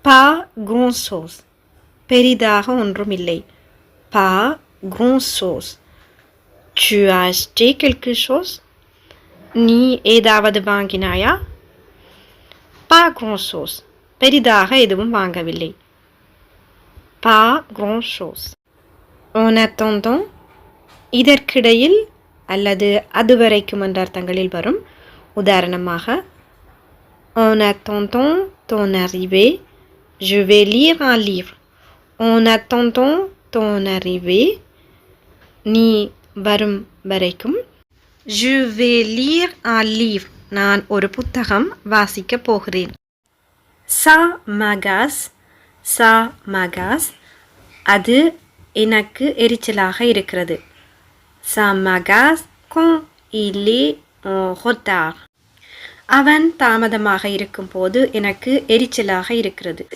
Pas grand-chose. பெரிதாக ஒன்றுமில்லை. Pas grand-chose. Tu as acheté quelque chose? நீ ஏதாவது வாங்கினாயா? Pas grand-chose. பெரிதாக எதுவும் வாங்கவில்லை. Pas grand-chose. En attendant, இதற்கிடையில் அல்லது அதுவரைக்கும் என்ற அர்த்தங்களில் வரும். உதாரணமாக, En attendant ton arrivée, je vais lire un livre. En attendant ton arrivée, நீ வரும் வரைக்கும் Je vais lire un livre. நான் ஒரு புத்தகம் வாசிக்கப் போகிறேன். Ça m'agace. அது எனக்கு எரிச்சலாக இருக்கிறது. Ça m'agace quand il est en retard. அவன் தாமதமாக இருக்கும்போது எனக்கு எரிச்சலாக இருக்கிறது.